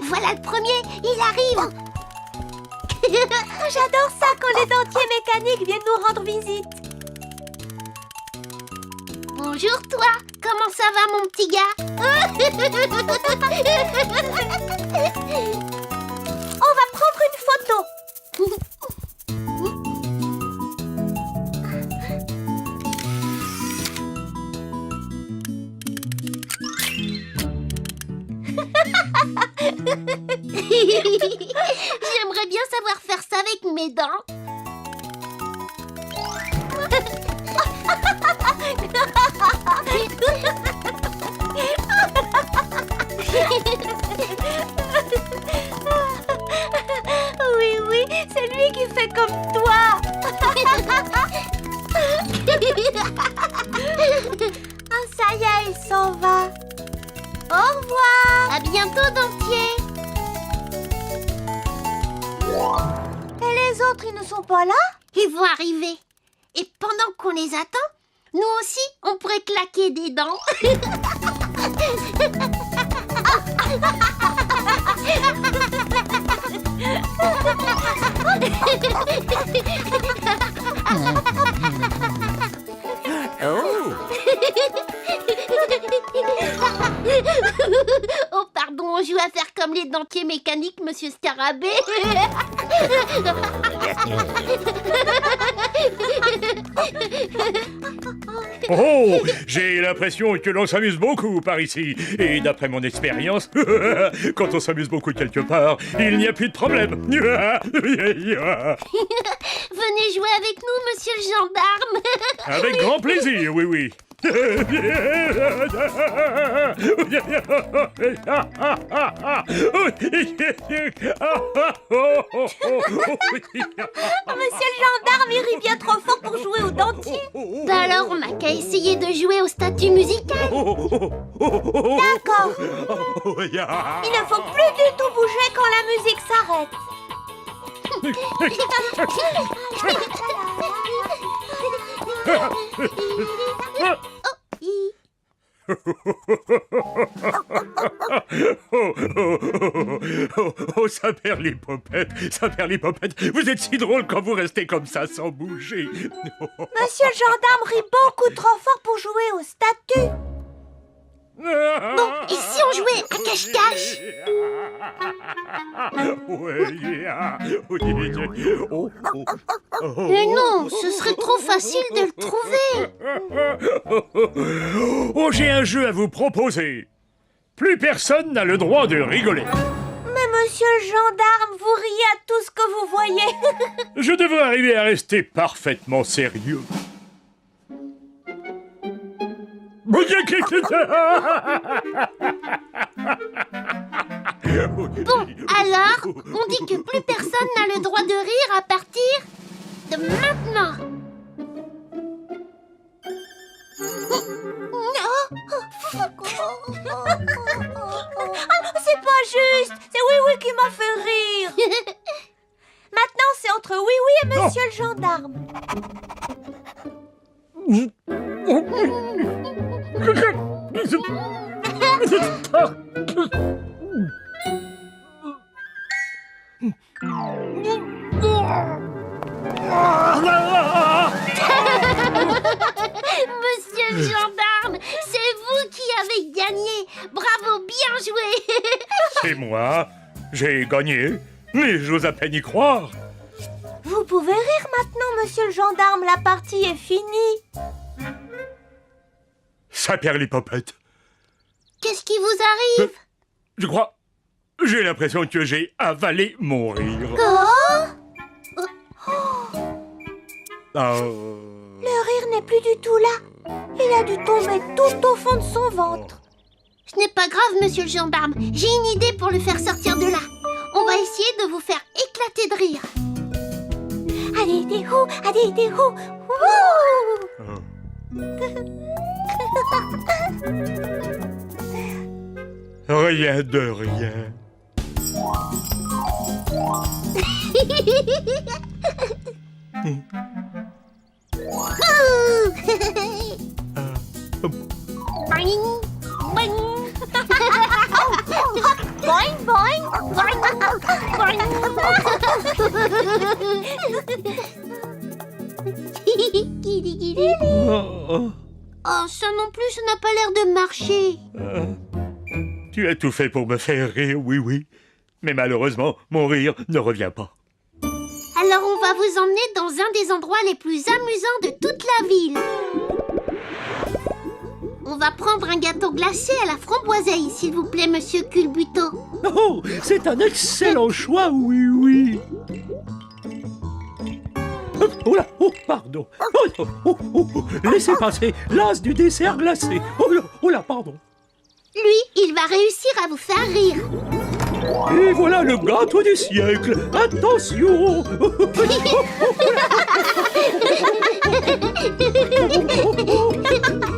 Voilà le premier, il arrive. J'adore ça quand les dentiers mécaniques viennent nous rendre visite. Bonjour toi, comment ça va mon petit gars? On va prendre une photo. J'aimerais bien savoir faire ça avec mes dents. Oui, oui, c'est lui qui fait comme toi. Ah, ça y est, il s'en va. Au revoir. À bientôt dentier. Et les autres, ils ne sont pas là? Ils vont arriver. Et pendant qu'on les attend, nous aussi, on pourrait claquer des dents. Oh, pardon, on joue à faire comme les dentiers mécaniques, monsieur Scarabée. Oh, j'ai l'impression que l'on s'amuse beaucoup par ici. Et d'après mon expérience, quand on s'amuse beaucoup quelque part, il n'y a plus de problème. Venez jouer avec nous, monsieur le gendarme. Avec grand plaisir, oui, oui. Monsieur le gendarme, il rit bien trop fort pour jouer au dentier. Bah alors, on n'a qu'à essayer de jouer au statut musical. D'accord. Il ne faut plus du tout bouger quand la musique s'arrête. Oh, ça perd les popettes, ça perd les popettes. Vous êtes si drôle quand vous restez comme ça sans bouger. Monsieur le gendarme rit beaucoup trop fort pour jouer au statut. Bon, et si on jouait à cache-cache? Mais non, ce serait trop facile de le trouver. Oh, j'ai un jeu à vous proposer. Plus personne n'a le droit de rigoler. Mais monsieur le gendarme, vous riez à tout ce que vous voyez. Je devrais arriver à rester parfaitement sérieux. Bon, alors, on dit que plus personne n'a le droit de rire à partir de maintenant. C'est pas juste. C'est Oui Oui qui m'a fait rire. Maintenant, c'est entre Oui Oui et monsieur le gendarme. Monsieur le gendarme, c'est vous qui avez gagné. Bravo, bien joué. C'est moi. J'ai gagné. Mais j'ose à peine y croire. Vous pouvez rire maintenant, monsieur le gendarme. La partie est finie. Ça perd les popettes. Qu'est-ce qui vous arrive? Je crois... J'ai l'impression que j'ai avalé mon rire. Le rire n'est plus du tout là. Il a dû tomber tout au fond de son ventre. Ce n'est pas grave, monsieur le gendarme. J'ai une idée pour le faire sortir de là. On va essayer de vous faire éclater de rire. Allez, des hou, allez, des hou. Rien de rien. Boing, boing. Oh, ça non plus, ça n'a pas l'air de marcher. Tu as tout fait pour me faire rire, oui, oui. Mais malheureusement, mon rire ne revient pas. Alors on va vous emmener dans un des endroits les plus amusants de toute la ville. On va prendre un gâteau glacé à la framboiseille, s'il vous plaît, monsieur Culbuto. Oh, c'est un excellent choix, oui, oui. Oh là, oh, pardon. Laissez passer l'as du dessert glacé. Oh là, pardon. Lui, il va réussir à vous faire rire. Et voilà le gâteau du siècle. Attention.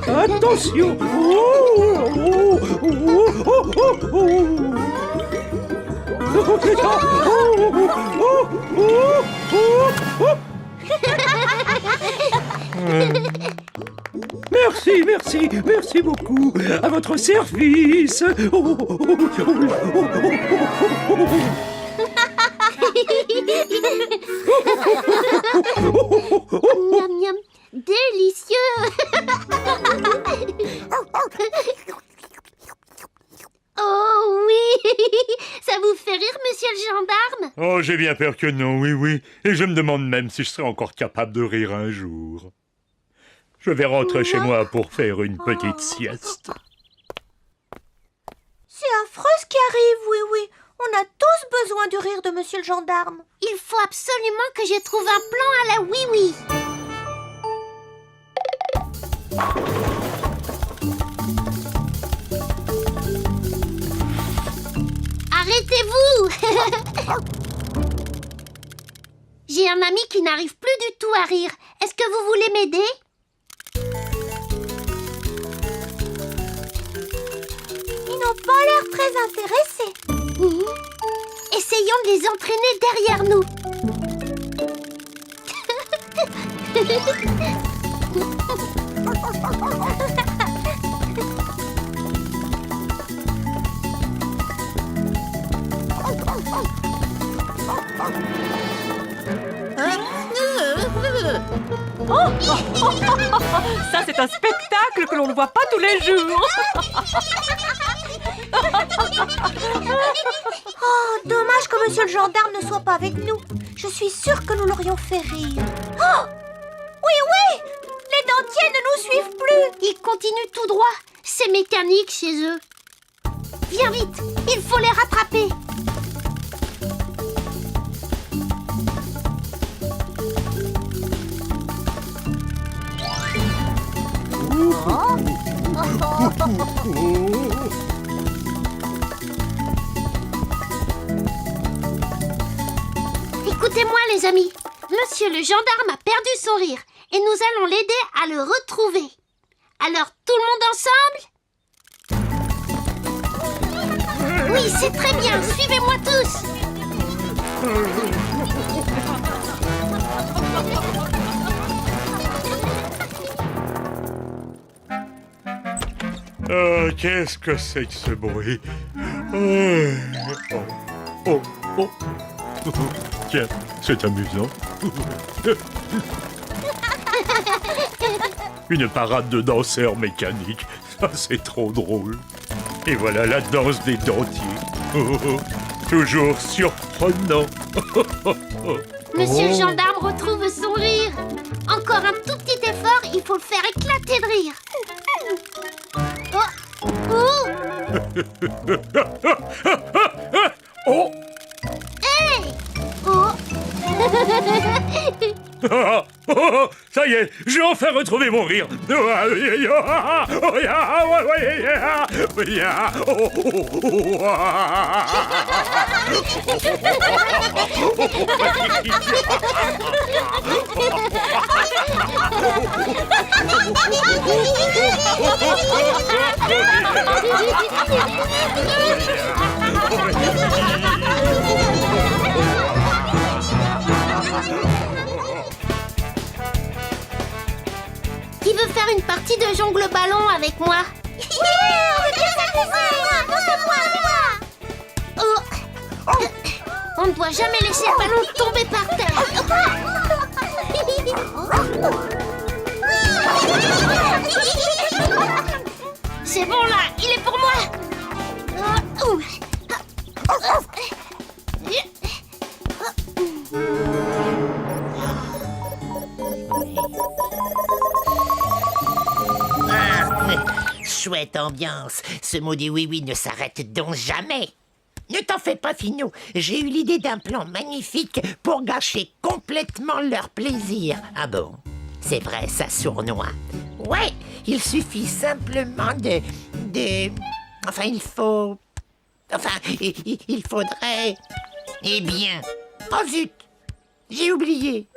Attention. Merci beaucoup. À votre service. Miam miam, délicieux. Oh oui, ça vous fait rire, monsieur le gendarme? Oh, j'ai bien peur que non, oui, oui. Et je me demande même si je serai encore capable de rire un jour. Je vais rentrer chez moi pour faire une petite sieste. C'est affreux ce qui arrive, oui, oui. On a tous besoin du rire de monsieur le gendarme. Il faut absolument que je trouve un plan à la oui-oui. Arrêtez-vous. J'ai un ami qui n'arrive plus du tout à rire. Est-ce que vous voulez m'aider? Ils n'ont pas l'air très intéressés. Essayons de les entraîner derrière nous. Ça, c'est un spectacle que l'on ne voit pas tous les jours. Oh, dommage que monsieur le gendarme ne soit pas avec nous. Je suis sûre que nous l'aurions fait rire. Oh, oui, oui, les dentiers ne nous suivent plus. Ils continuent tout droit. C'est mécanique chez eux. Viens vite, il faut les rattraper. Écoutez-moi les amis, monsieur le gendarme a perdu son rire et nous allons l'aider à le retrouver. Alors tout le monde ensemble? Oui, c'est très bien, suivez-moi tous. Qu'est-ce que c'est que ce bruit? Oh. Tiens, c'est amusant. Une parade de danseurs mécaniques. Ça, c'est trop drôle. Et voilà la danse des dentiers. Toujours surprenant. Monsieur le gendarme retrouve son rire. Encore un tout petit effort, il faut le faire éclater de rire. Oh. Oh. Hey. Oh. Ça y est, j'ai enfin retrouvé mon rire. Qui veut faire une partie de jongle ballon avec moi? Oh. On ne doit jamais laisser le ballon tomber par terre. chouette ambiance. Ce maudit oui-oui ne s'arrête donc jamais. Ne t'en fais pas, Finot. J'ai eu l'idée d'un plan magnifique pour gâcher complètement leur plaisir. Ah bon? C'est vrai, ça sournoie. Ouais, il suffit simplement Enfin, il faut... Enfin, il faudrait... Eh bien... Oh zut! J'ai oublié.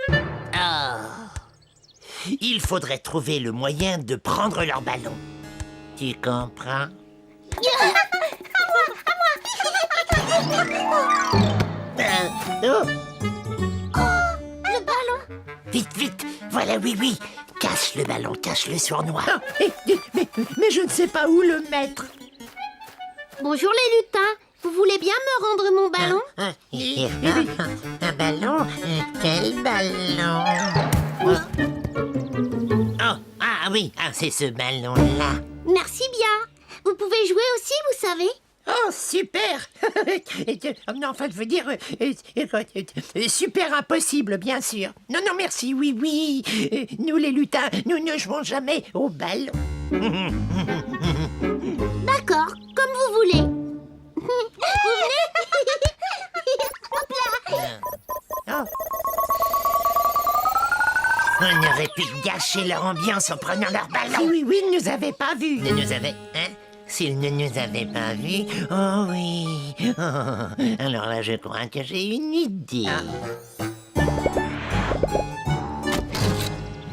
Ah... Il faudrait trouver le moyen de prendre leur ballon. Tu comprends? Oh. Le ballon. Vite, vite! Voilà, oui. Cache le ballon, cache le sournois. Mais je ne sais pas où le mettre. Bonjour les lutins. Vous voulez bien me rendre mon ballon? Un ballon? Quel ballon? Oh, ah oui, c'est ce ballon-là. Merci bien. Vous pouvez jouer aussi, vous savez. Oh, super. Non, enfin, je veux dire... super impossible, bien sûr. Non, merci, oui. Nous, les lutins, nous ne jouons jamais au ballon. D'accord, comme vous voulez. Vous venez? Hop là. Oh. On aurait pu gâcher leur ambiance en prenant leur ballon. Oui, ils ne nous avaient pas vus. Ne nous avaient... Hein? S'ils ne nous avaient pas vus... Oh oui... Oh. Alors là, je crois que j'ai une idée.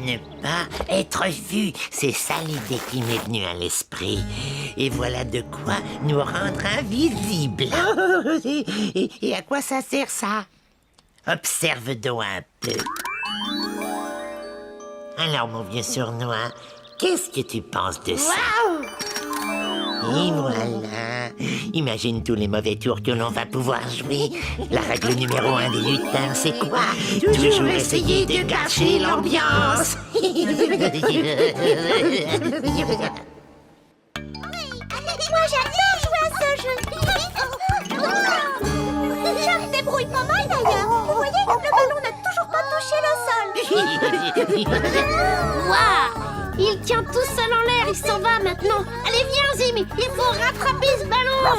Ne pas être vu, c'est ça l'idée qui m'est venue à l'esprit. Et voilà de quoi nous rendre invisibles. Et à quoi ça sert, ça? Observe donc un peu. Alors, mon vieux sournois, qu'est-ce que tu penses de ça? Et voilà. Imagine tous les mauvais tours que l'on va pouvoir jouer. La règle numéro 1 des lutins, c'est quoi? Toujours essayer de gâcher l'ambiance. Moi, j'adore jouer à ce jeu. Je me débrouille pas mal, d'ailleurs. Vous voyez, le ballon n'a toujours pas touché le sol. Waouh! Il tient tout seul en l'air, il s'en va maintenant. Allez, viens, Zim, il faut rattraper ce ballon. On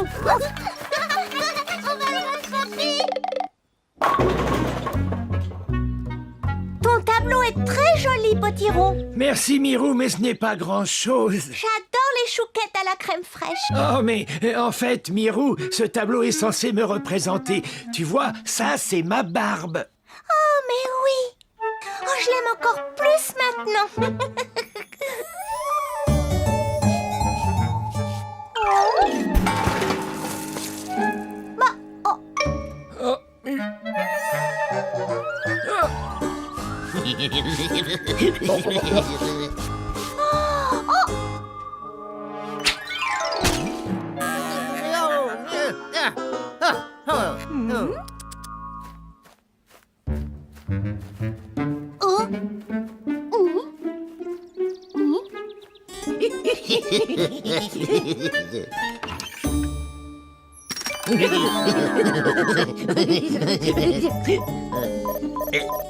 va le rattraper. Ton tableau est très joli, Potiron. Merci, Mirou, mais ce n'est pas grand-chose. J'adore les chouquettes à la crème fraîche. Oh, mais en fait, Mirou, ce tableau est censé me représenter. Tu vois, ça, c'est ma barbe. Oh, mais oui. Oh, je l'aime encore plus maintenant.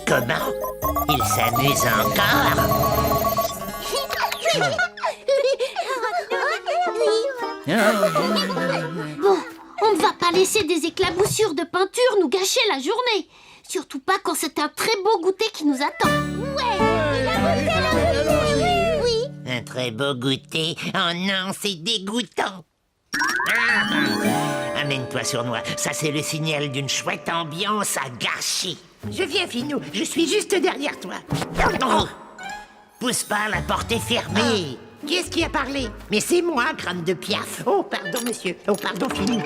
Comment? Il s'amuse encore? Bon, on ne va pas laisser des éclaboussures de peinture nous gâcher la journée. Surtout pas quand c'est un très beau goûter qui nous attend. Oui. Un très beau goûter? Oh non, c'est dégoûtant. Amène-toi, sournois. Ça, c'est le signal d'une chouette ambiance à gâcher. Je viens, Finot. Je suis juste derrière toi. Oh. Pousse pas, la porte est fermée. Qui est-ce qui a parlé? Mais c'est moi, crâne de piaf. Oh, pardon, monsieur. Oh, pardon, Finot.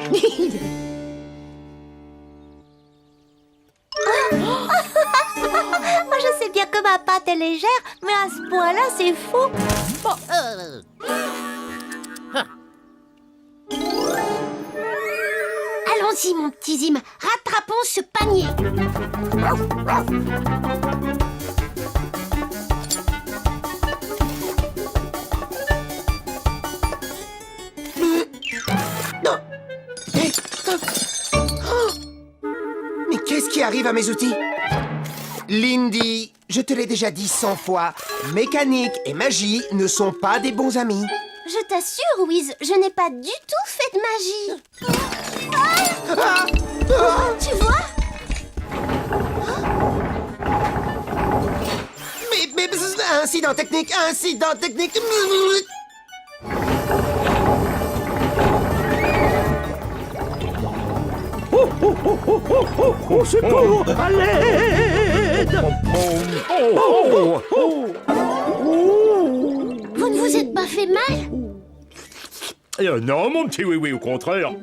Moi, je sais bien que ma pâte est légère, mais à ce point-là, c'est fou. Bon, Allons-y, mon petit Zim. Rattrapons ce panier. Mais qu'est-ce qui arrive à mes outils? Lindy, je te l'ai déjà dit 100 fois, mécanique et magie ne sont pas des bons amis. Je t'assure, Wiz, je n'ai pas du tout fait de magie. Tu vois? Mais incident technique, incident technique. Au secours! À l'aide! Vous ne vous êtes pas fait mal? Non, mon petit oui-oui, au contraire.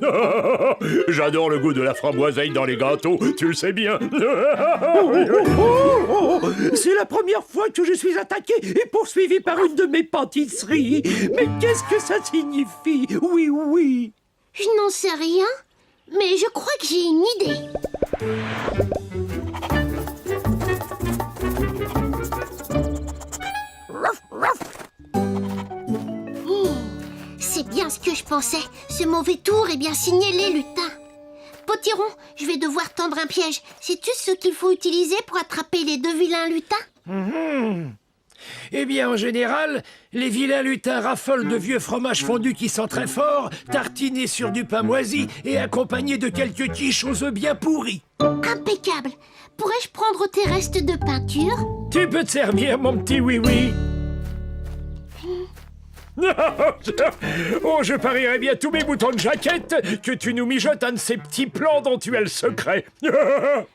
J'adore le goût de la framboiseille dans les gâteaux, tu le sais bien. C'est la première fois que je suis attaqué et poursuivi par une de mes pâtisseries. Mais qu'est-ce que ça signifie? Oui, oui. Je n'en sais rien, mais je crois que j'ai une idée. C'est bien ce que je pensais. Ce mauvais tour est bien signé les lutins. Potiron, je vais devoir tendre un piège. Sais-tu ce qu'il faut utiliser pour attraper les deux vilains lutins? Eh bien, en général, les vilains lutins raffolent de vieux fromages fondus qui sont très forts, tartinés sur du pain moisi et accompagnés de quelques quiches aux œufs bien pourris. Impeccable. Pourrais-je prendre tes restes de peinture? Tu peux te servir, mon petit oui-oui. Oh, je parierais bien tous mes boutons de jaquette que tu nous mijotes un de ces petits plans dont tu es le secret.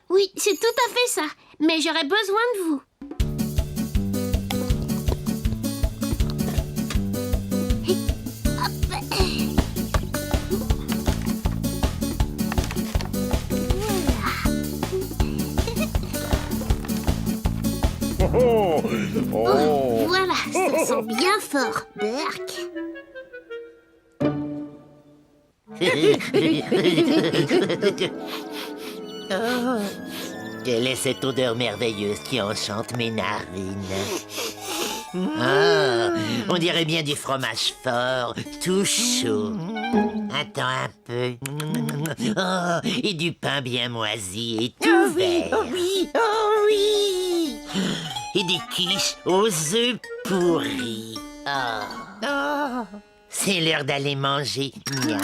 Oui, c'est tout à fait ça. Mais j'aurais besoin de vous. Oh, oh. Voilà, ça sent bien fort. Berk. Quelle est cette odeur merveilleuse qui enchante mes narines? Ah, on dirait bien du fromage fort, tout chaud. Attends un peu. Oh, et du pain bien moisi et tout vert. Oh oui, oh oui. Et des quiches aux œufs pourris. Oh. C'est l'heure d'aller manger. Miam.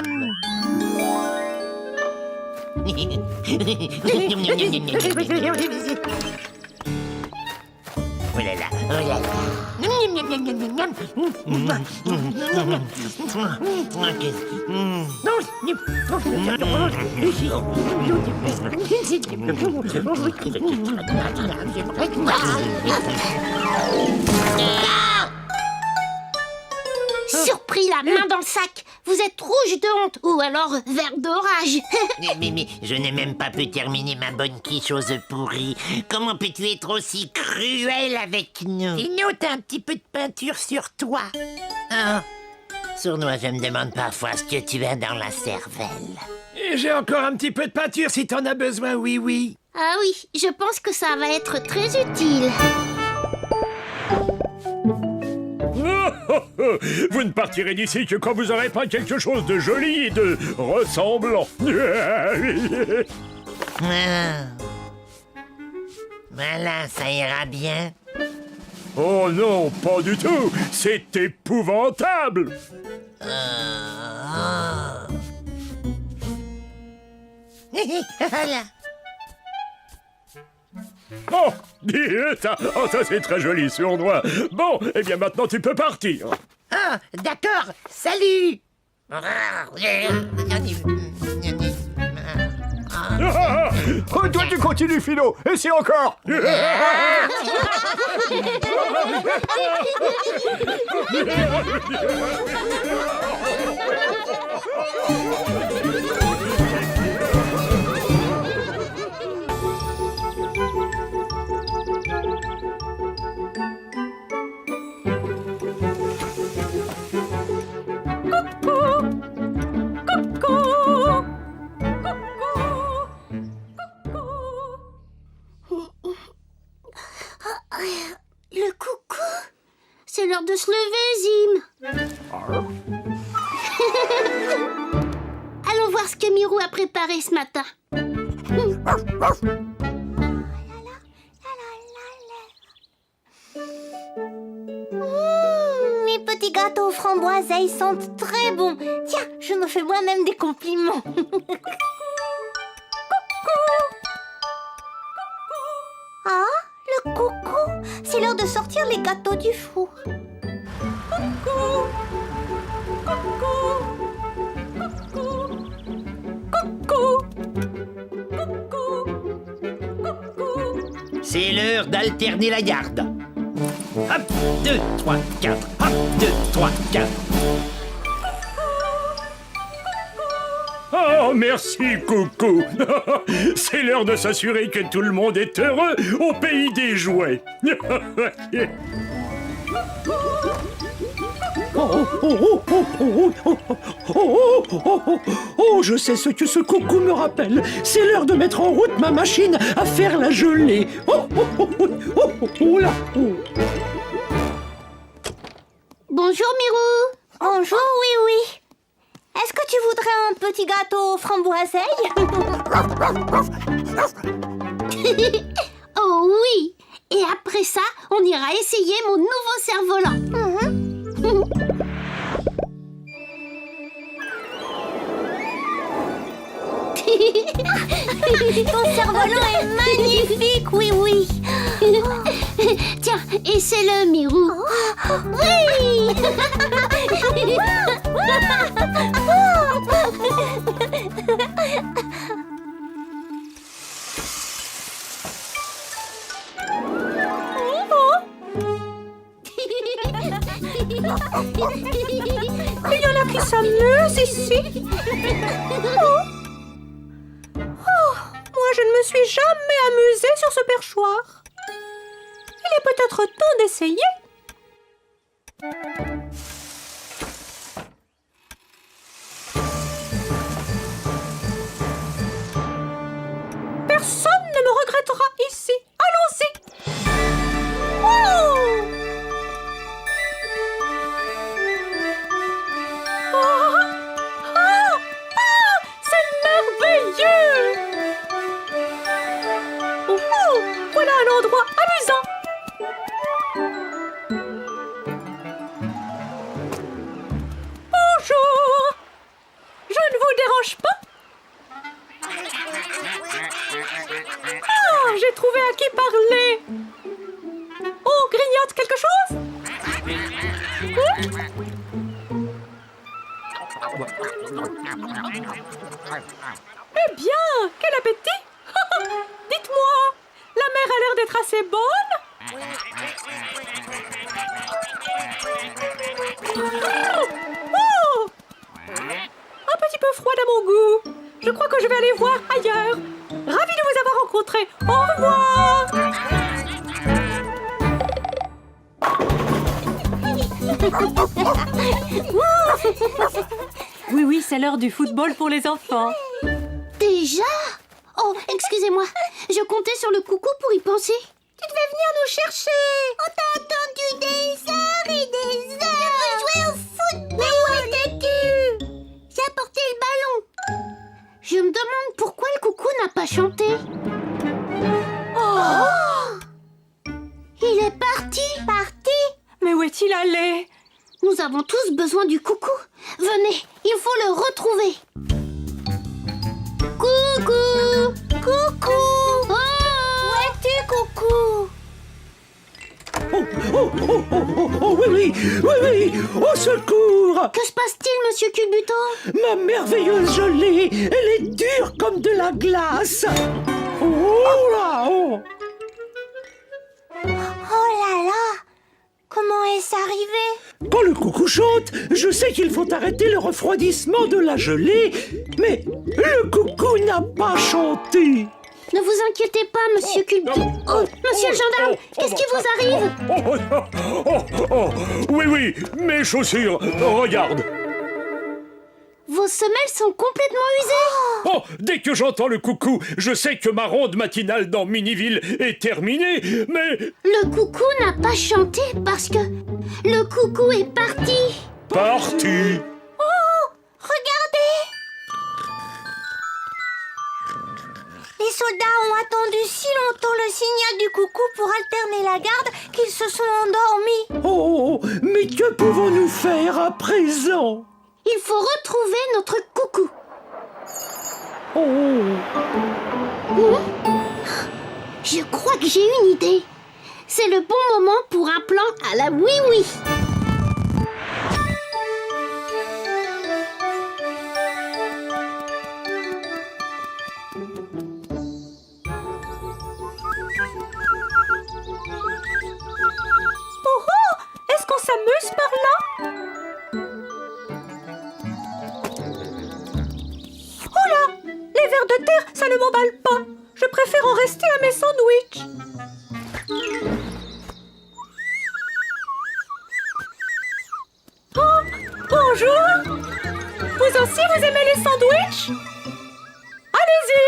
Oh là là, oh là là. Surpris, la main dans le sac. Vous êtes rouge de honte ou alors vert d'orage. Mais je n'ai même pas pu terminer ma bonne quiche aux œufs pourris. Comment peux-tu être aussi cruel avec nous? Sinon, t'as un petit peu de peinture sur toi. Ah. Sournois, je me demande parfois ce que tu as dans la cervelle. Et j'ai encore un petit peu de peinture si t'en as besoin, oui-oui. Ah oui, je pense que ça va être très utile. Vous ne partirez d'ici que quand vous aurez pas quelque chose de joli et de ressemblant. Ah. Voilà, ça ira bien. Oh non, pas du tout. C'est épouvantable. Voilà. Oh, dis ça. Oh, ça c'est très joli, Sournois. Bon, eh bien maintenant tu peux partir. Ah, d'accord. Salut. Oh, toi tu continues, Philo. Et c'est encore. Le coucou. C'est l'heure de se lever, Zim. Allons voir ce que Mirou a préparé ce matin. Mes petits petits gâteaux aux framboises sentent très bon. Tiens, je me fais moi-même des compliments. Ah, le coucou. C'est l'heure de sortir les gâteaux du four. C'est l'heure d'alterner la garde. Hop, 2, 3, 4. Hop, 2, 3, 4. Oh, merci, coucou. C'est l'heure de s'assurer que tout le monde est heureux au pays des jouets. Oh, je sais ce que ce coucou me rappelle. C'est l'heure de mettre en route ma machine à faire la gelée. Là. Bonjour, Mirou. Bonjour, oui. Est-ce que tu voudrais un petit gâteau aux framboises? Oh oui. Et après ça, on ira essayer mon nouveau cerf-volant. Ton cerf-volant est magnifique, oui. Tiens, essaie-le, Mirou. Oui. Il y en a qui s'amusent ici. Moi, je ne me suis jamais amusée sur ce perchoir. Il est peut-être temps d'essayer. Personne ne me regrettera ici. Allons-y. Wow! C'est merveilleux! Voilà un endroit amusant. Bonjour. Je ne vous dérange pas? Ah, j'ai trouvé à qui parler. On grignote quelque chose? Eh bien, quel appétit! Dites-moi, la mer a l'air d'être assez bonne? Oh! Un petit peu froide à mon goût. Je crois que je vais aller voir ailleurs. Ravi de vous avoir rencontré. Au revoir! Oui, c'est l'heure du football pour les enfants. Déjà? Oh, excusez-moi. Je comptais sur le coucou pour y penser. Tu devais venir nous chercher. On t'a attendu des heures et des heures. Je veux jouer au foot. Mais où étais-tu? J'ai apporté le ballon. Je me demande pourquoi le coucou n'a pas chanté. Oh! Il est parti. Mais où est-il allé? Nous avons tous besoin du coucou. Venez, il faut le retrouver. Coucou! Coucou! Oh! Où es-tu, coucou? Oui, au secours! Que se passe-t-il, monsieur Culbuto? Ma merveilleuse gelée, elle est dure comme de la glace. Oh là, oh. Oh là là! Comment est-ce arrivé? Quand le coucou chante, je sais qu'il faut arrêter le refroidissement de la gelée, mais le coucou n'a pas chanté. Ne vous inquiétez pas, monsieur Culbuto. Oh, monsieur le gendarme, qu'est-ce qui vous arrive? Oui, mes chaussures, regarde. Vos semelles sont complètement usées. Oh, dès que j'entends le coucou, je sais que ma ronde matinale dans Miniville est terminée, mais... Le coucou n'a pas chanté parce que le coucou est parti. Parti. Regardez! Les soldats ont attendu si longtemps le signal du coucou pour alterner la garde qu'ils se sont endormis. Oh, mais que pouvons-nous faire à présent? Il faut retrouver notre coucou. Oh, Je crois que j'ai une idée. C'est le bon moment pour un plan à la oui-oui. Oh oh! Est-ce qu'on s'amuse par là? Oh là! Les vers de terre, ça ne m'emballe pas. Je préfère en rester à mes sandwichs. Oh! Bonjour! Vous aussi, vous aimez les sandwichs? Allez-y!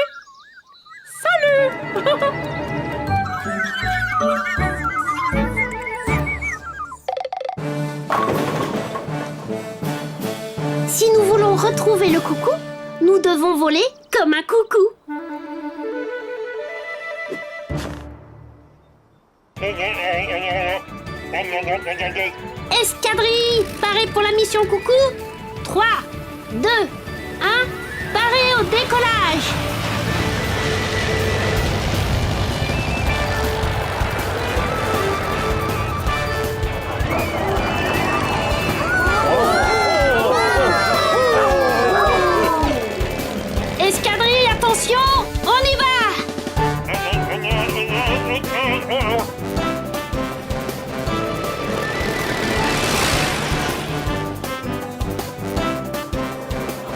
Salut! Si nous voulons retrouver le coucou, nous devons voler comme un coucou. Escadrille, parée pour la mission coucou. 3, 2, 1, parée au décollage. Escadrille, attention, on y va.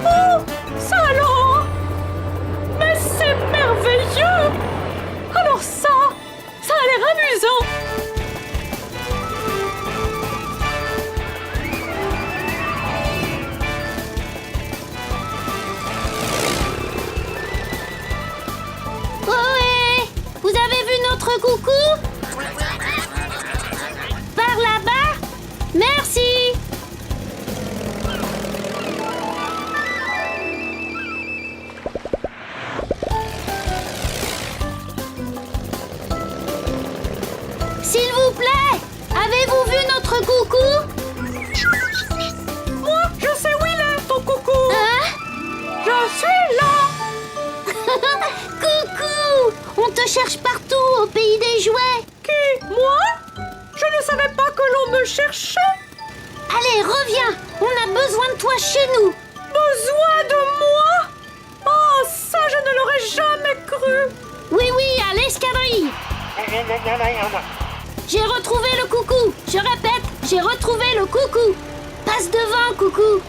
Oh, ça alors! Mais c'est merveilleux! Alors ça a l'air amusant! Ohé, vous avez vu notre coucou? Par là-bas? Merci. S'il vous plaît, avez-vous vu notre coucou? Moi, je sais où il est, ton coucou! Hein? Je suis là! Coucou! On te cherche partout au pays des jouets. Qui? Moi? Je ne savais pas que l'on me cherchait! Allez, reviens. On a besoin de toi chez nous. Besoin de moi? Oh, ça, je ne l'aurais jamais cru! Oui, oui, à l'escadrille. J'ai retrouvé le coucou. Je répète, j'ai retrouvé le coucou. Passe devant, coucou.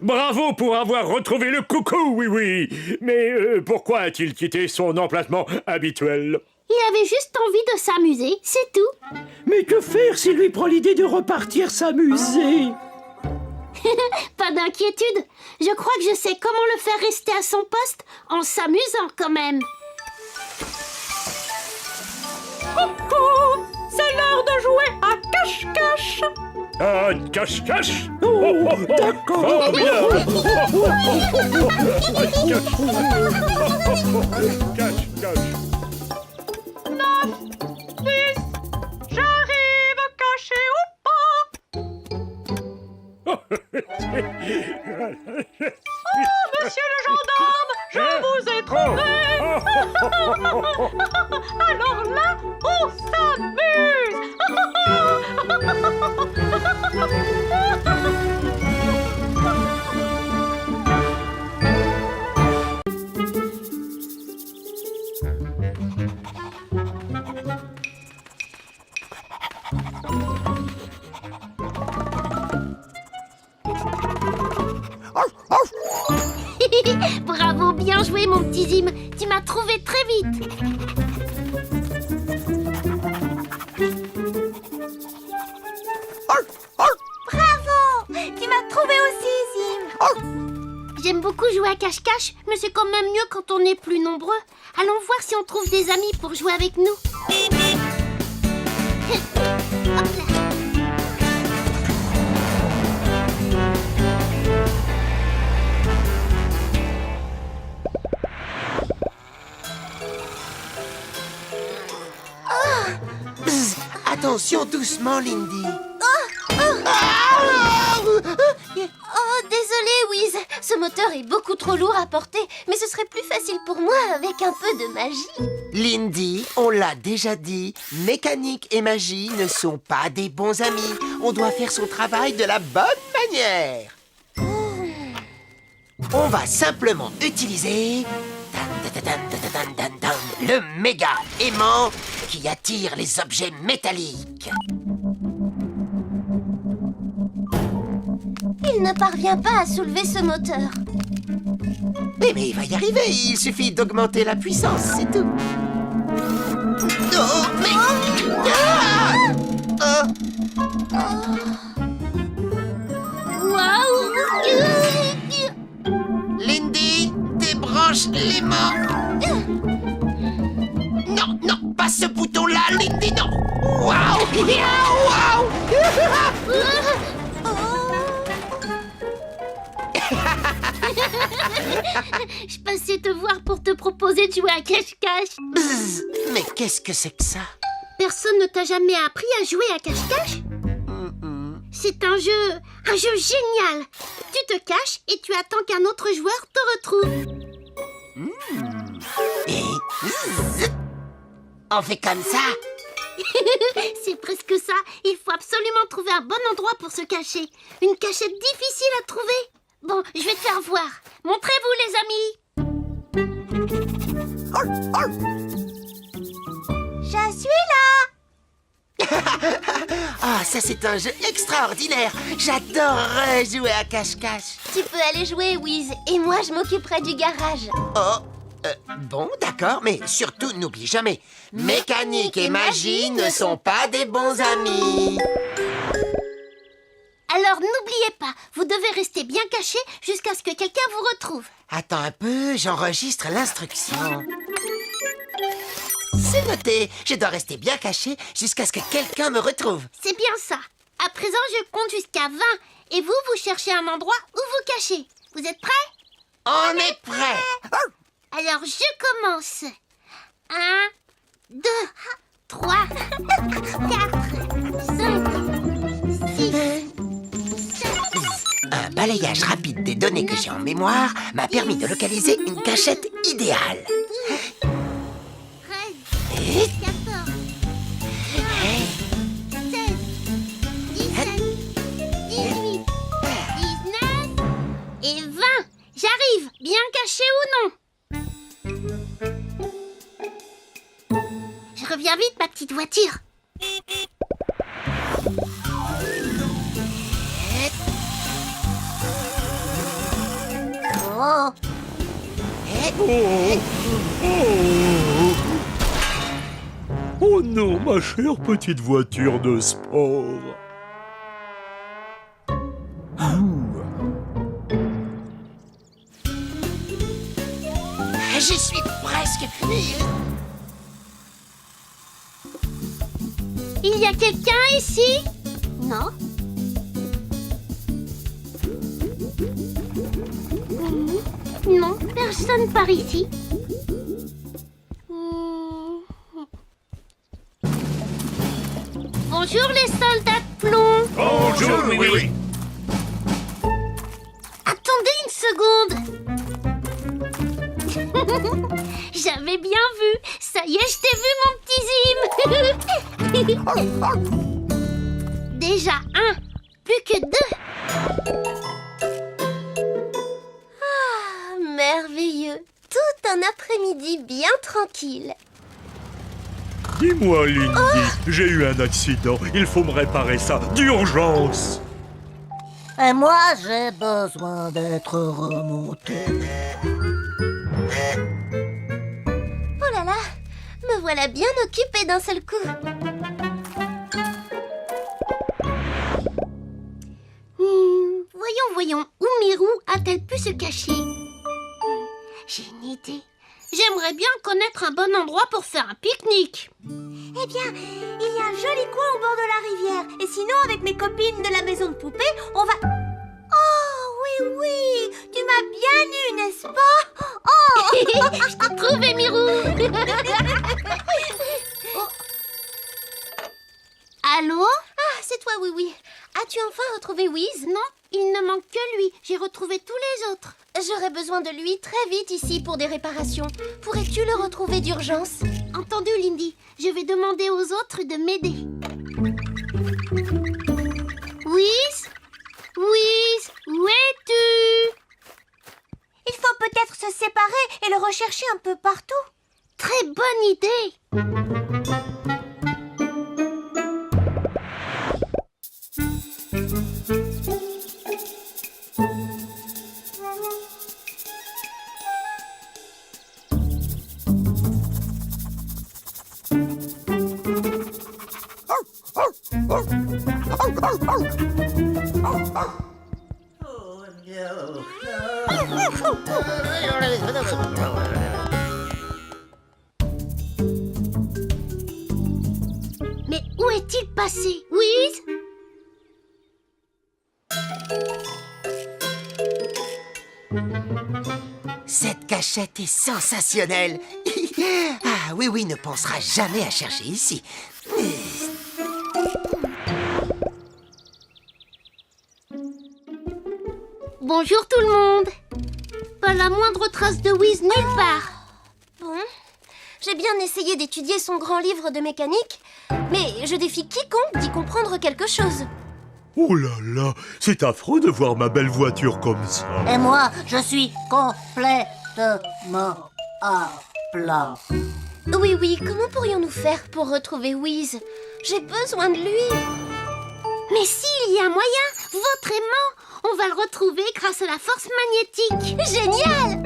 Bravo pour avoir retrouvé le coucou, oui, oui. Mais pourquoi a-t-il quitté son emplacement habituel? Il avait juste envie de s'amuser, c'est tout. mais que faire s'il lui prend l'idée de repartir s'amuser? Pas d'inquiétude. Je crois que je sais comment le faire rester à son poste en s'amusant quand même. Coucou! C'est l'heure de jouer à cache-cache! Ah, cache-cache? Oh, d'accord. Fort bien. Cache-cache. 9, 10, j'arrive, caché ou pas! Oh, monsieur le gendarme, je vous ai trouvé! Alors là, on s'amuse! Bravo, bien joué mon petit Zim. Tu m'as trouvé très vite. Bravo! Tu m'as trouvé aussi, Zim. J'aime beaucoup jouer à cache-cache, mais c'est quand même mieux quand on est plus nombreux. Allons voir si on trouve des amis pour jouer avec nous. Hop là. Attention, doucement, Lindy. Oh, désolé, Wiz. Ce moteur est beaucoup trop lourd à porter, mais ce serait plus facile pour moi avec un peu de magie. Lindy, on l'a déjà dit, mécanique et magie ne sont pas des bons amis. On doit faire son travail de la bonne manière. On va simplement utiliser le méga aimant qui attire les objets métalliques. Il ne parvient pas à soulever ce moteur. Mais il va y arriver, il suffit d'augmenter la puissance, c'est tout. Oh, mais... Ah! Waouh! Lindy, débranche l'aimant. Non, non, pas ce bouton-là, Lindy, non. Waouh! Waouh! Je passais te voir pour te proposer de jouer à cache-cache. Bzz, mais qu'est-ce que c'est que ça? Personne ne t'a jamais appris à jouer à cache-cache? C'est un jeu génial. Tu te caches et tu attends qu'un autre joueur te retrouve. Et... Bzz, on fait comme ça? C'est presque ça. Il faut absolument trouver un bon endroit pour se cacher. Une cachette difficile à trouver. Bon, je vais te faire voir. Montrez-vous, les amis. Je suis là. Ah, ça c'est un jeu extraordinaire. J'adorerais jouer à cache-cache. Tu peux aller jouer, Wiz, et moi je m'occuperai du garage. Oh, bon, d'accord, mais surtout n'oublie jamais, mécanique et magie ne sont pas des bons amis. Alors n'oubliez pas, vous devez rester bien caché jusqu'à ce que quelqu'un vous retrouve. Attends un peu, j'enregistre l'instruction. C'est noté, je dois rester bien caché jusqu'à ce que quelqu'un me retrouve. C'est bien ça. À présent, je compte jusqu'à 20 et vous cherchez un endroit où vous cachez. Vous êtes prêts? On est prêt. Alors je commence. 1, 2, 3, 4, 5, 6, 7. Un balayage rapide des données que j'ai en mémoire m'a permis de localiser une cachette idéale. 13, 14, 16, 17, 18, 19 et 20. J'arrive, bien caché ou non? Je reviens vite, ma petite voiture. Oh, Oh non, ma chère petite voiture de sport. J'y suis presque. Il y a quelqu'un ici? Non? Non, personne par ici. Bonjour les soldats de plomb. Bonjour, oui. Attendez une seconde. J'avais bien vu. Ça y est, je t'ai vu, mon petit Zim. Déjà un, plus que 2. ah, merveilleux. Tout un après-midi bien tranquille. Dis-moi, Lindy, j'ai eu un accident. Il faut me réparer ça d'urgence. Et moi, j'ai besoin d'être remonté. Oh là là, me voilà bien occupée d'un seul coup. Voyons, où Mirou a-t-elle pu se cacher? J'ai une idée. J'aimerais bien connaître un bon endroit pour faire un pique-nique. Eh bien, il y a un joli coin au bord de la rivière. Et sinon, avec mes copines de la maison de poupée, on va... Oh, oui, oui, tu m'as bien eu, n'est-ce pas? Oh. Je t'ai trouvé, Mirou. Allô? Ah, c'est toi, oui, oui. As-tu enfin retrouvé Wiz? Non, il ne manque que lui. J'ai retrouvé tous les autres. J'aurais besoin de lui très vite ici pour des réparations. Pourrais-tu le retrouver d'urgence? Entendu, Lindy. Je vais demander aux autres de m'aider. Wiz? Wiz, où es-tu? Il faut peut-être se séparer et le rechercher un peu partout. Très bonne idée. Mais où est-il passé? Wiz? Cette cachette est sensationnelle. Ah, oui, oui, ne pensera jamais à chercher ici. Bonjour tout le monde. Pas la moindre trace de Wiz nulle part. Bon, j'ai bien essayé d'étudier son grand livre de mécanique, mais je défie quiconque d'y comprendre quelque chose. Oh là là, c'est affreux de voir ma belle voiture comme ça. Et moi, je suis complètement à plat. Oui, oui, comment pourrions-nous faire pour retrouver Wiz? J'ai besoin de lui. Mais s'il y a moyen, votre aimant, on va le retrouver grâce à la force magnétique. Génial!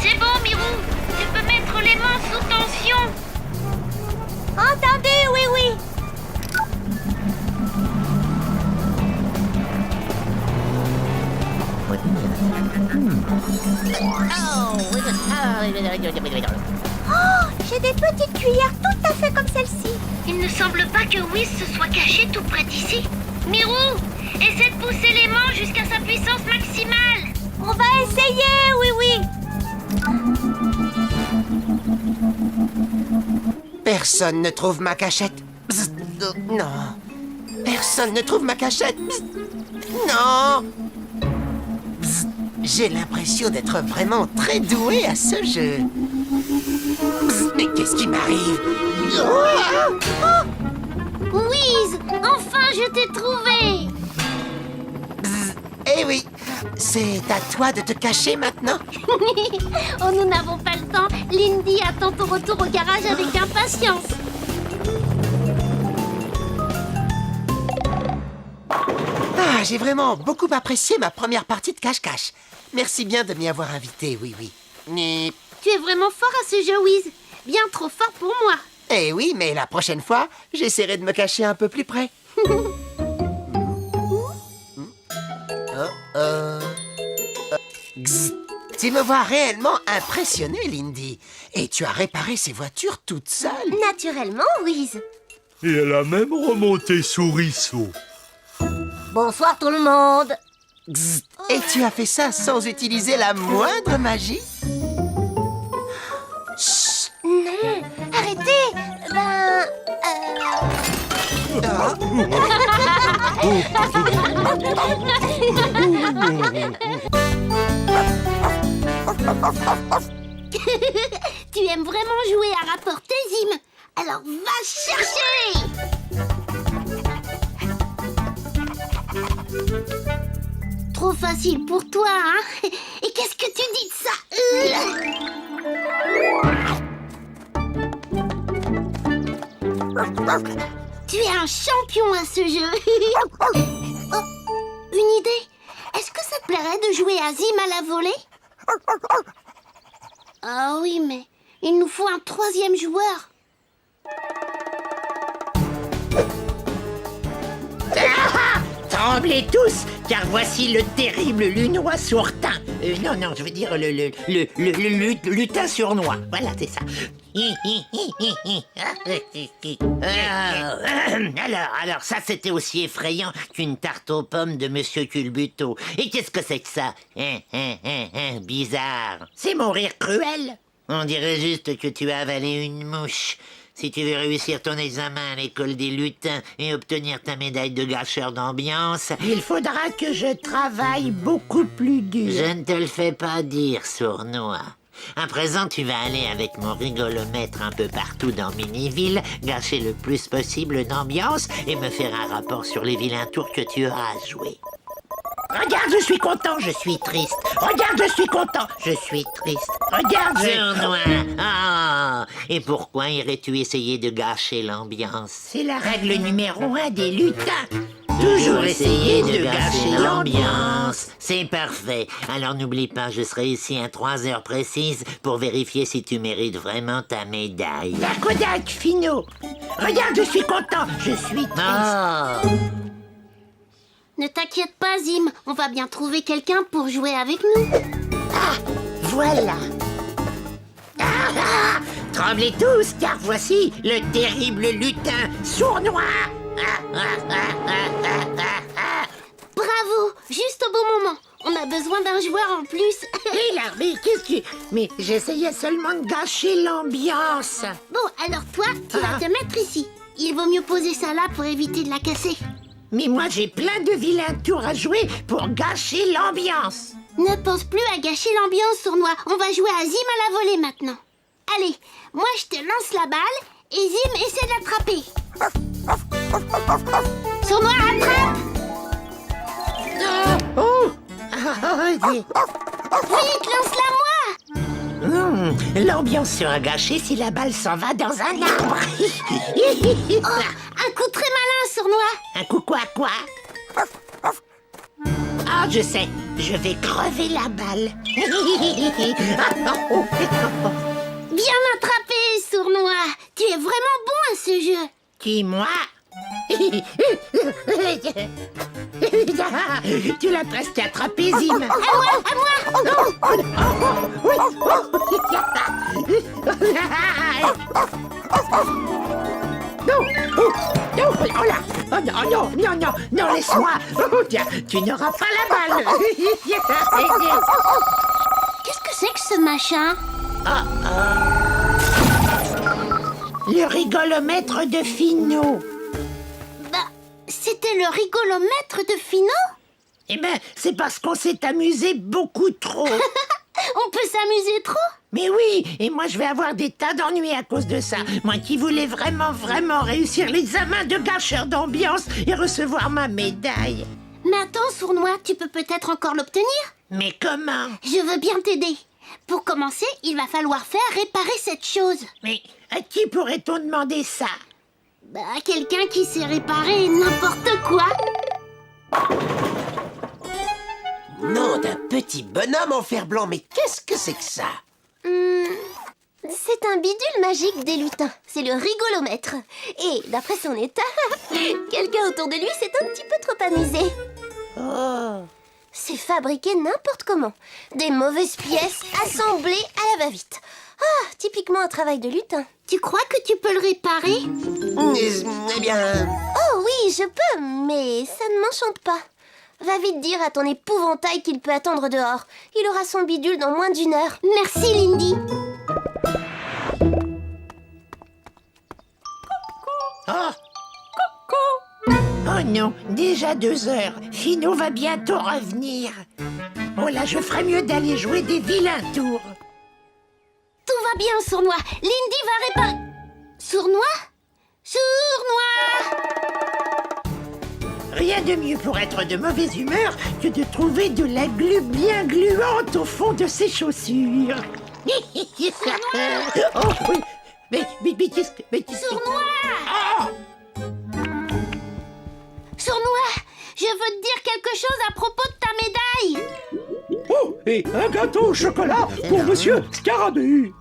C'est bon, Mirou. Tu peux mettre l'aimant sous tension. Entendu, oui, oui. Oh, j'ai des petites cuillères tout à fait comme celle-ci. Il ne semble pas que Wiz se soit caché tout près d'ici. Mirou, essaie de pousser l'aimant jusqu'à sa puissance maximale. On va essayer, oui, oui. Personne ne trouve ma cachette. Bzz, non. Personne ne trouve ma cachette. Bzz, non. Bzz, j'ai l'impression d'être vraiment très doué à ce jeu. Bzz, mais qu'est-ce qui m'arrive? Wiz, enfin je t'ai trouvé. Bzz, eh oui, c'est à toi de te cacher maintenant. Oh, nous n'avons pas le temps. Lindy attend ton retour au garage avec impatience. Ah, j'ai vraiment beaucoup apprécié ma première partie de cache-cache. Merci bien de m'y avoir invité, oui, oui. Mais... Tu es vraiment fort à ce jeu, Wiz. Bien trop fort pour moi. Eh oui, mais la prochaine fois, j'essaierai de me cacher un peu plus près. Gzz. Tu me vois réellement impressionné, Lindy. Et tu as réparé ces voitures toute seule. Naturellement, Wiz. Et elle a même remonté Souriceau. Bonsoir tout le monde. Gzz. Et tu as fait ça sans utiliser la moindre magie? Chut. Non, arrêtez. Ben... Tu aimes vraiment jouer à rapporter, Zim. Alors va chercher. Trop facile pour toi, hein? Et qu'est-ce que tu dis de ça? Tu es un champion à ce jeu. Oh, une idée. Est-ce que ça te plairait dirait de jouer à Zim à la volée? Ah oui, mais il nous faut un troisième joueur. Tremblez tous, car voici le terrible lunois sourtin. Non, je veux dire le lutin sournois. Voilà, c'est ça. Alors, ça, c'était aussi effrayant qu'une tarte aux pommes de Monsieur Culbuto. Et qu'est-ce que c'est que ça? Bizarre. C'est mon rire cruel. On dirait juste que tu as avalé une mouche. Si tu veux réussir ton examen à l'école des lutins et obtenir ta médaille de gâcheur d'ambiance, il faudra que je travaille beaucoup plus dur. Je ne te le fais pas dire, sournois. À présent, tu vas aller avec mon rigolomètre un peu partout dans Miniville, gâcher le plus possible d'ambiance et me faire un rapport sur les vilains tours que tu auras joués. Regarde, je suis content, je suis triste. Regarde, je suis content, je suis triste. Regarde, sournois. Ah, et pourquoi irais-tu essayer de gâcher l'ambiance? C'est la règle numéro 1 des lutins. Toujours essayer de gâcher l'ambiance. C'est parfait. Alors n'oublie pas, je serai ici à 3 heures précises pour vérifier si tu mérites vraiment ta médaille. Dakodak, Finot. Regarde, je suis content, je suis triste. Oh. Ne t'inquiète pas, Zim, on va bien trouver quelqu'un pour jouer avec nous. Ah, voilà. Tremblez tous, car voici le terrible lutin sournois. Bravo, juste au bon moment. On a besoin d'un joueur en plus. Hé là, mais qu'est-ce que... Mais j'essayais seulement de gâcher l'ambiance. Bon, alors toi, tu vas te mettre ici. Il vaut mieux poser ça là pour éviter de la casser. Mais moi, j'ai plein de vilains tours à jouer pour gâcher l'ambiance. Ne pense plus à gâcher l'ambiance, sournois. On va jouer à Zim à la volée maintenant. Allez, moi je te lance la balle et Zim essaie de l'attraper. Sournois, attrape! Vite, lance-la-moi! L'ambiance sera gâchée si la balle s'en va dans un arbre. Un coup très malin, sournois. Un coup quoi? Ah, je sais, je vais crever la balle. Bien attrapé, sournois. Tu es vraiment bon à ce jeu. Qui, moi? Tu l'as presque attrapé, Zim. À moi. Non, laisse-moi. Tiens, tu n'auras pas la balle. Qu'est-ce que c'est que ce machin? Le rigolomètre de Finot. Bah, c'était le rigolomètre de Finot? Eh ben, c'est parce qu'on s'est amusé beaucoup trop. On peut s'amuser trop? Mais oui, et moi je vais avoir des tas d'ennuis à cause de ça. Moi qui voulais vraiment réussir l'examen de gâcheur d'ambiance et recevoir ma médaille. Mais attends, sournois, tu peux peut-être encore l'obtenir? Mais comment? Je veux bien t'aider. Pour commencer, il va falloir faire réparer cette chose. Mais à qui pourrait-on demander ça? Bah, quelqu'un qui sait réparer n'importe quoi. Nom d'un petit bonhomme en fer blanc, mais qu'est-ce que c'est que ça? C'est un bidule magique des lutins. C'est le rigolomètre. Et d'après son état, quelqu'un autour de lui s'est un petit peu trop amusé. Oh. C'est fabriqué n'importe comment. Des mauvaises pièces assemblées à la va-vite. Ah, typiquement un travail de lutin. Tu crois que tu peux le réparer? Eh bien... Oh oui, je peux, mais ça ne m'enchante pas. Va vite dire à ton épouvantail qu'il peut attendre dehors. Il aura son bidule dans moins d'1 heure. Merci, Lindy. Oh non, déjà 2 heures. Finot va bientôt revenir. Oh là, je ferais mieux d'aller jouer des vilains tours. Tout va bien, sournois. Lindy va réparer... Sournois? Sournois! Rien de mieux pour être de mauvaise humeur que de trouver de la glu bien gluante au fond de ses chaussures. Oh oui, mais qu'est-ce que... Sournois! Oh! Sournois, je veux te dire quelque chose à propos de ta médaille. et un gâteau au chocolat pour Monsieur Scarabée.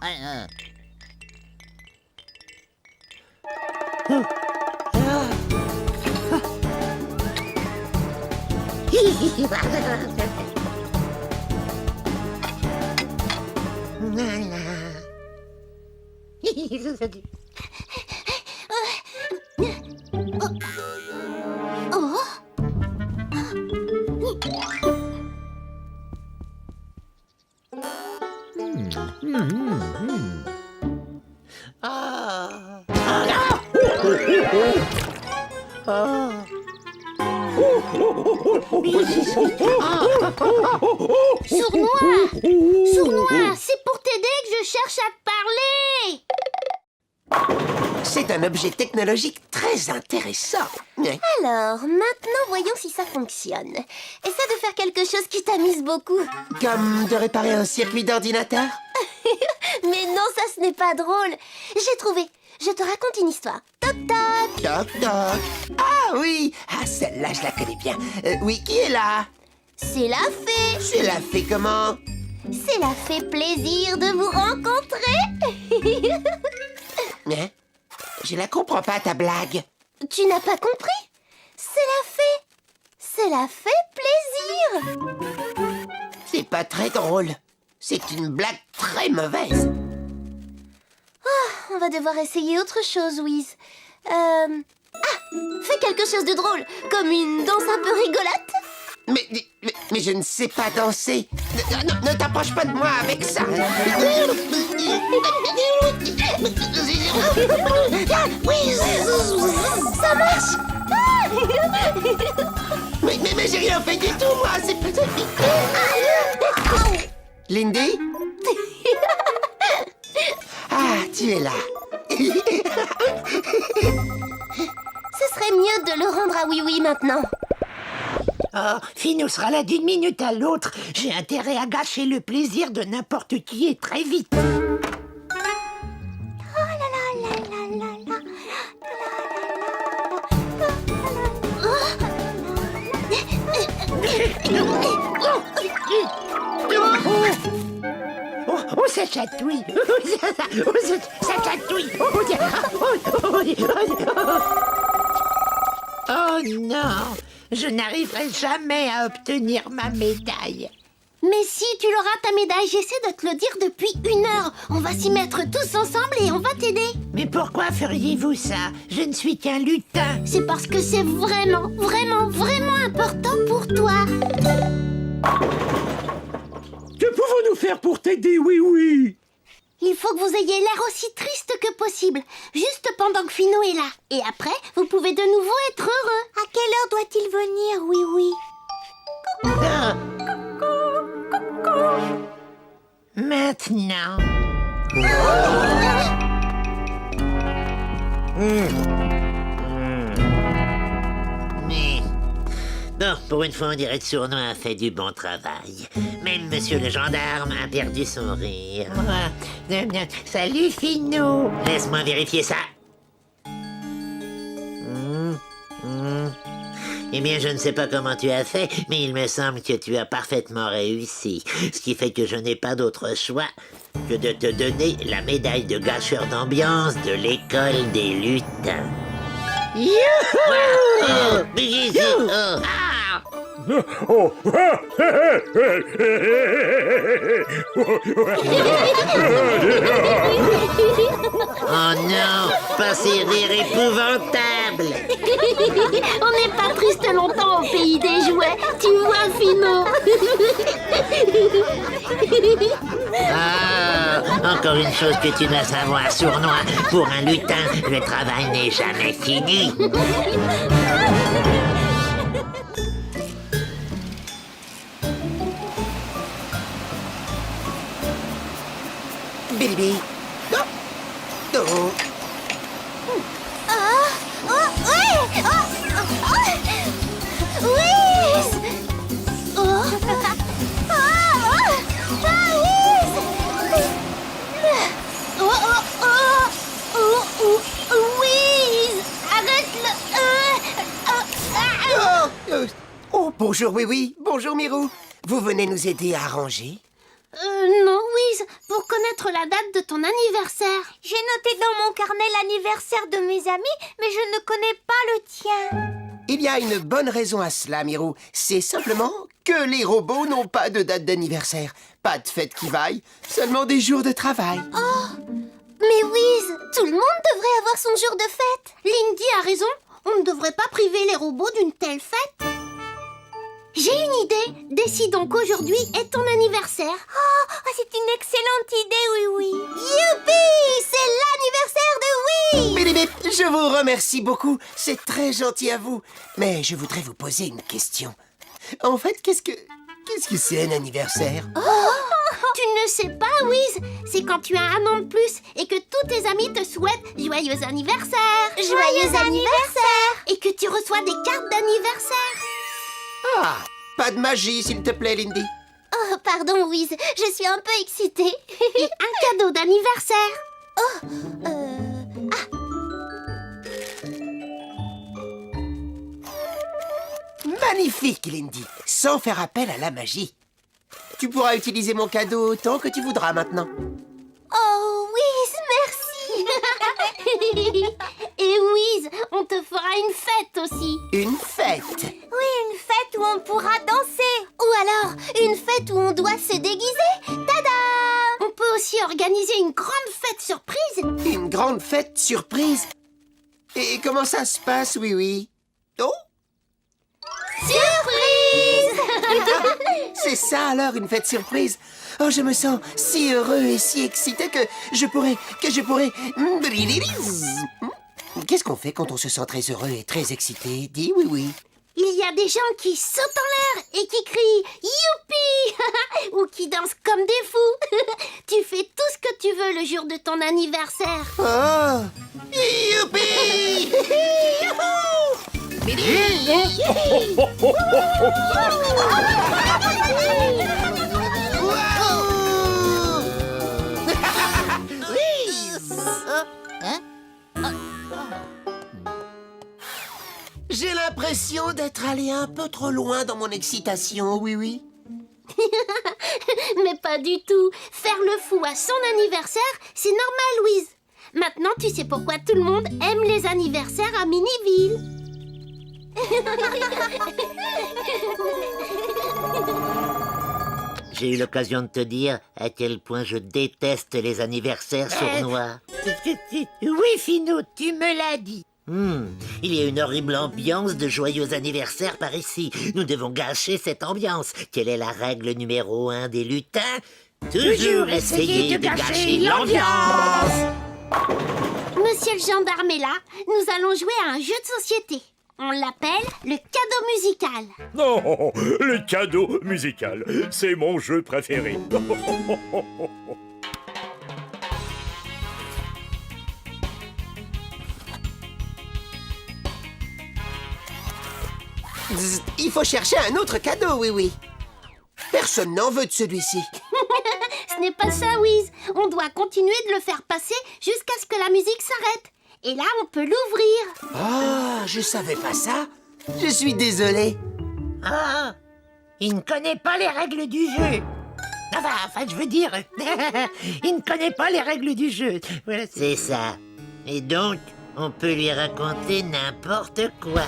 Sournois, Sournois, c'est pour t'aider que je cherche à te parler. C'est un objet technologique très intéressant. Alors, maintenant, voyons si ça fonctionne. Essaie de faire quelque chose qui t'amuse beaucoup. Comme de réparer un circuit d'ordinateur? Mais non, ça, ce n'est pas drôle. J'ai trouvé. Je te raconte une histoire. Toc toc. Toc toc. Ah oui, ah celle-là je la connais bien. Oui, qui est là? C'est la fée. C'est la fée comment? C'est la fée plaisir de vous rencontrer. Hein? Je la comprends pas ta blague. Tu n'as pas compris? C'est la fée. C'est la fée plaisir. C'est pas très drôle. C'est une blague très mauvaise. On va devoir essayer autre chose, Wiz. Ah, fais quelque chose de drôle, comme une danse un peu rigolote. Mais je ne sais pas danser. Ne t'approche pas de moi avec ça. Ça marche. Mais j'ai rien fait du tout, moi. C'est Lindy? Ah, tu es là. Ce serait mieux de le rendre à Oui Oui maintenant. Oh, Finou sera là d'une minute à l'autre. J'ai intérêt à gâcher le plaisir de n'importe qui et très vite. Oh, ça chatouille. Ça chatouille. Oh non, je n'arriverai jamais à obtenir ma médaille. Mais si, tu l'auras ta médaille, j'essaie de te le dire depuis 1 heure. On va s'y mettre tous ensemble et on va t'aider. Mais pourquoi feriez-vous ça? Je ne suis qu'un lutin. C'est parce que c'est vraiment, vraiment, vraiment important pour toi. Que pouvons-nous faire pour t'aider, oui, oui? Il faut que vous ayez l'air aussi triste que possible, juste pendant que Finot est là. Et après, vous pouvez de nouveau être heureux. À quelle heure doit-il venir, Oui Oui? Ah. Maintenant. Mais... Bon, pour une fois, on dirait que Sournois a fait du bon travail. Même monsieur le gendarme a perdu son rire. Salut, Finot. Laisse-moi vérifier ça. Eh bien, je ne sais pas comment tu as fait, mais il me semble que tu as parfaitement réussi. Ce qui fait que je n'ai pas d'autre choix que de te donner la médaille de gâcheur d'ambiance de l'école des lutins. Youhou! Oh. Oh non, pas ces rires épouvantables. On n'est pas triste longtemps au pays des jouets, tu vois, Finot. Ah, encore une chose que tu dois savoir, Sournois. Pour un lutin, le travail n'est jamais fini. Bibi. Non. Non. Oh, bonjour, oui, oui. Bonjour, Mirou. vous venez nous aider à arranger? Non, Wiz, pour connaître la date de ton anniversaire. J'ai noté dans mon carnet l'anniversaire de mes amis, mais je ne connais pas le tien. Il y a une bonne raison à cela, Mirou. C'est simplement que les robots n'ont pas de date d'anniversaire. Pas de fête qui vaille, seulement des jours de travail. Mais Wiz, tout le monde devrait avoir son jour de fête. Lindy a raison, on ne devrait pas priver les robots d'une telle fête. J'ai une idée. Décidons qu'aujourd'hui est ton anniversaire. C'est une excellente idée, oui. Youpi! C'est l'anniversaire de Wiz! Bip, bip, bip, je vous remercie beaucoup. C'est très gentil à vous. Mais je voudrais vous poser une question. En fait, qu'est-ce que c'est un anniversaire? Tu ne sais pas, Wiz. C'est quand tu as un an de plus et que tous tes amis te souhaitent joyeux anniversaire. Joyeux anniversaire! Et que tu reçois des cartes d'anniversaire. Ah, pas de magie, s'il te plaît, Lindy. Oh, pardon, Wiz. Je suis un peu excitée. Et un cadeau d'anniversaire. Magnifique, Lindy. Sans faire appel à la magie. Tu pourras utiliser mon cadeau autant que tu voudras maintenant. Oh, Wiz, merci. Et Wiz, on te fera une fête aussi. Une fête. Oui, une fête où on pourra danser. Ou alors, une fête où on doit se déguiser. Tada! On peut aussi organiser une grande fête surprise. Une grande fête surprise. Et comment ça se passe, oui? Oh, Surprise! c'est ça alors, une fête surprise. Oh, je me sens si heureux et si excité que je pourrais... Qu'est-ce qu'on fait quand on se sent très heureux et très excité? Dis oui. Il y a des gens qui sautent en l'air et qui crient « Youpi !» ou qui dansent comme des fous. Tu fais tout ce que tu veux le jour de ton anniversaire. Oh, youpi! J'ai l'impression d'être allé un peu trop loin dans mon excitation, oui. Mais pas du tout. Faire le fou à son anniversaire, c'est normal, Louise. Maintenant, tu sais pourquoi tout le monde aime les anniversaires à Miniville. J'ai eu l'occasion de te dire à quel point je déteste les anniversaires sournois. Oui, Finot, tu me l'as dit. Il y a une horrible ambiance de joyeux anniversaire par ici. Nous devons gâcher cette ambiance. Quelle est la règle numéro 1 des lutins? Toujours essayer de gâcher l'ambiance. Monsieur le gendarme est là. Nous allons jouer à un jeu de société. On l'appelle le cadeau musical. Non, le cadeau musical, c'est mon jeu préféré. Zzz, il faut chercher un autre cadeau, oui. Personne n'en veut de celui-ci. Ce n'est pas ça, Wiz. On doit continuer de le faire passer jusqu'à ce que la musique s'arrête. Et là, on peut l'ouvrir. Ah, je savais pas ça. Je suis désolé. Ah, il ne connaît pas les règles du jeu. Enfin, je veux dire, il ne connaît pas les règles du jeu. Voilà, c'est ça. Et donc, on peut lui raconter n'importe quoi.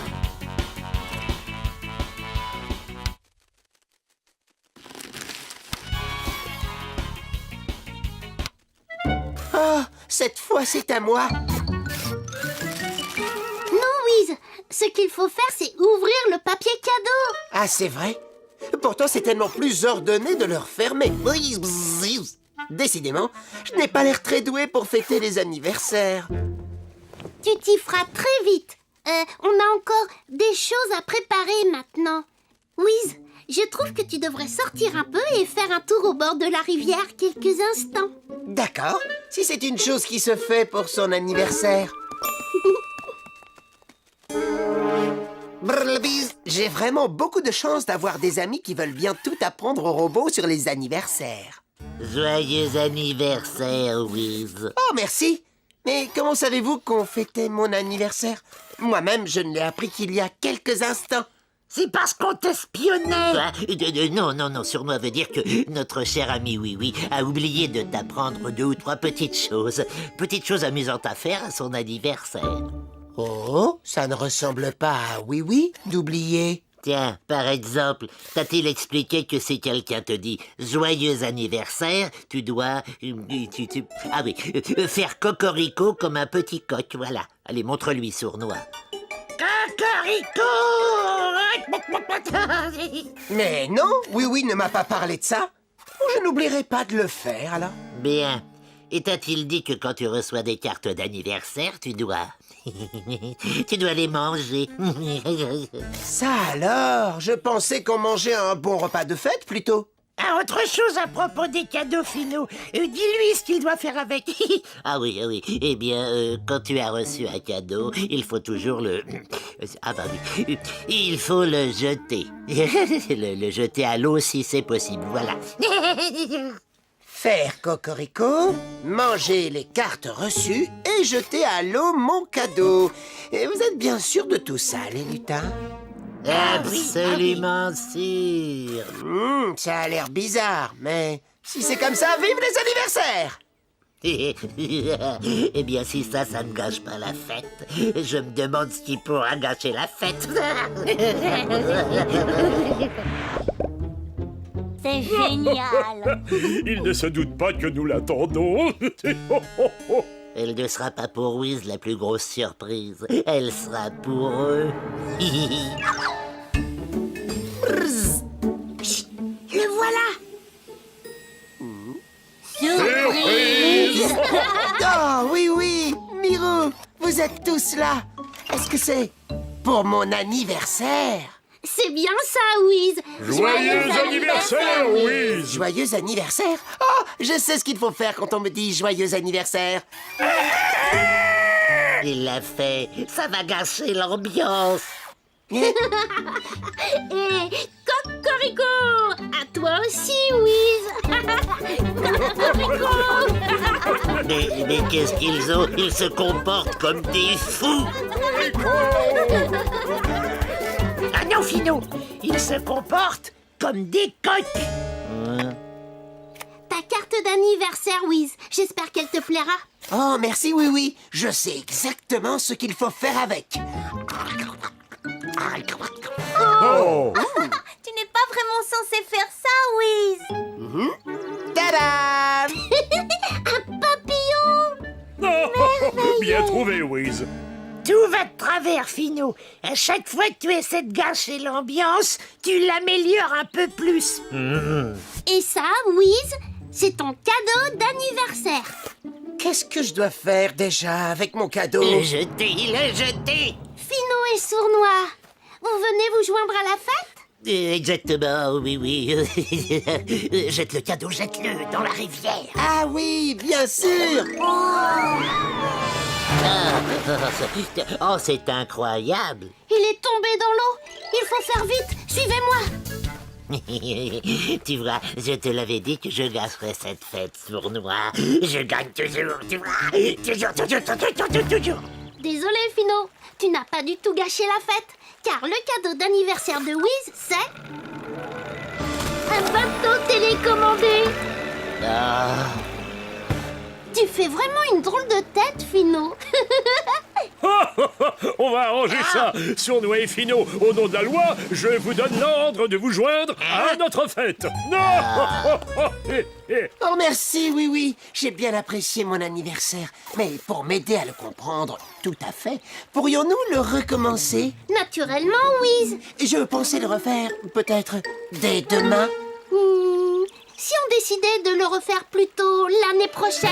Oh, cette fois, c'est à moi. Non, Wiz. Ce qu'il faut faire, c'est ouvrir le papier cadeau. Ah, c'est vrai? Pourtant, c'est tellement plus ordonné de le refermer. Décidément, je n'ai pas l'air très doué pour fêter les anniversaires. Tu t'y feras très vite. On a encore des choses à préparer maintenant. Wiz, je trouve que tu devrais sortir un peu et faire un tour au bord de la rivière quelques instants. D'accord, si c'est une chose qui se fait pour son anniversaire. Brrlbise, j'ai vraiment beaucoup de chance d'avoir des amis qui veulent bien tout apprendre aux robots sur les anniversaires. Joyeux anniversaire, Wiz. Oh, merci. Mais comment savez-vous qu'on fêtait mon anniversaire? Moi-même, je ne l'ai appris qu'il y a quelques instants. C'est parce qu'on t'espionnait. Non, Sournois veut dire que notre cher ami Oui a oublié de t'apprendre 2 ou 3 petites choses. Petites choses amusantes à faire à son anniversaire. Oh, ça ne ressemble pas à oui d'oublier. Tiens, par exemple, t'a-t-il expliqué que si quelqu'un te dit « Joyeux anniversaire », tu dois... faire cocorico comme un petit coq, voilà. Allez, montre-lui, Sournois. Cocorico. Mais non, oui ne m'a pas parlé de ça. Je n'oublierai pas de le faire, alors. Bien. Et t'a-t-il dit que quand tu reçois des cartes d'anniversaire, tu dois... tu dois les manger. Ça alors, je pensais qu'on mangeait un bon repas de fête, plutôt. Ah, autre chose à propos des cadeaux finaux. Dis-lui ce qu'il doit faire avec. Ah oui. Eh bien, quand tu as reçu un cadeau, il faut toujours le... oui. Il faut le jeter. le jeter à l'eau si c'est possible, voilà. Faire cocorico, manger les cartes reçues et jeter à l'eau mon cadeau. Et vous êtes bien sûr de tout ça, les lutins? Absolument sûr. Ça a l'air bizarre, mais si c'est comme ça, vive les anniversaires! Eh bien, si ça ne gâche pas la fête, je me demande ce qui pourra gâcher la fête. C'est génial. Il ne se doute pas que nous l'attendons. Elle ne sera pas pour Wiz la plus grosse surprise. Elle sera pour eux. Le voilà. Surprise. Oh, oui, Miro, vous êtes tous là. Est-ce que c'est pour mon anniversaire? C'est bien ça, Wiz. Joyeux anniversaire, Wiz. Joyeux anniversaire? Oh, je sais ce qu'il faut faire quand on me dit joyeux anniversaire. Il l'a fait. Ça va gâcher l'ambiance. Et cocorico. À toi aussi, Wiz. Cocorico. Mais qu'est-ce qu'ils ont? Ils se comportent comme des fous. Ah non, Finot, ils se comportent comme des coqs. Ta carte d'anniversaire, Wiz. J'espère qu'elle te plaira. Oh, merci, oui, je sais exactement ce qu'il faut faire avec. Oh. Tu n'es pas vraiment censé faire ça, Wiz. Tadam! Papillon. Bien trouvé, Wiz. Tout va de travers, Finot. À chaque fois que tu essaies de gâcher l'ambiance, tu l'améliores un peu plus. Et ça, Wiz, c'est ton cadeau d'anniversaire. Qu'est-ce que je dois faire déjà avec mon cadeau? Le jeter. Finot et Sournois, vous venez vous joindre à la fête? Exactement, oui. Jette le cadeau, jette-le dans la rivière. Ah oui, bien sûr! Oh, c'est incroyable. Il est tombé dans l'eau. Il faut faire vite. Suivez-moi. Tu vois, je te l'avais dit que je gâcherais cette fête, Sournois. Je gagne toujours, tu vois. Toujours. Désolé, Finot. Tu n'as pas du tout gâché la fête. Car le cadeau d'anniversaire de Wiz, c'est... un bateau télécommandé. Ah. Tu fais vraiment une drôle de tête, Finot. On va arranger ça. Sournois et Finot, au nom de la loi, je vous donne l'ordre de vous joindre à notre fête. Non. Oh, merci, oui, j'ai bien apprécié mon anniversaire. Mais pour m'aider à le comprendre tout à fait, pourrions-nous le recommencer? Naturellement, Wiz. Je pensais le refaire, peut-être, dès demain. Si on décidait de le refaire plus tôt l'année prochaine.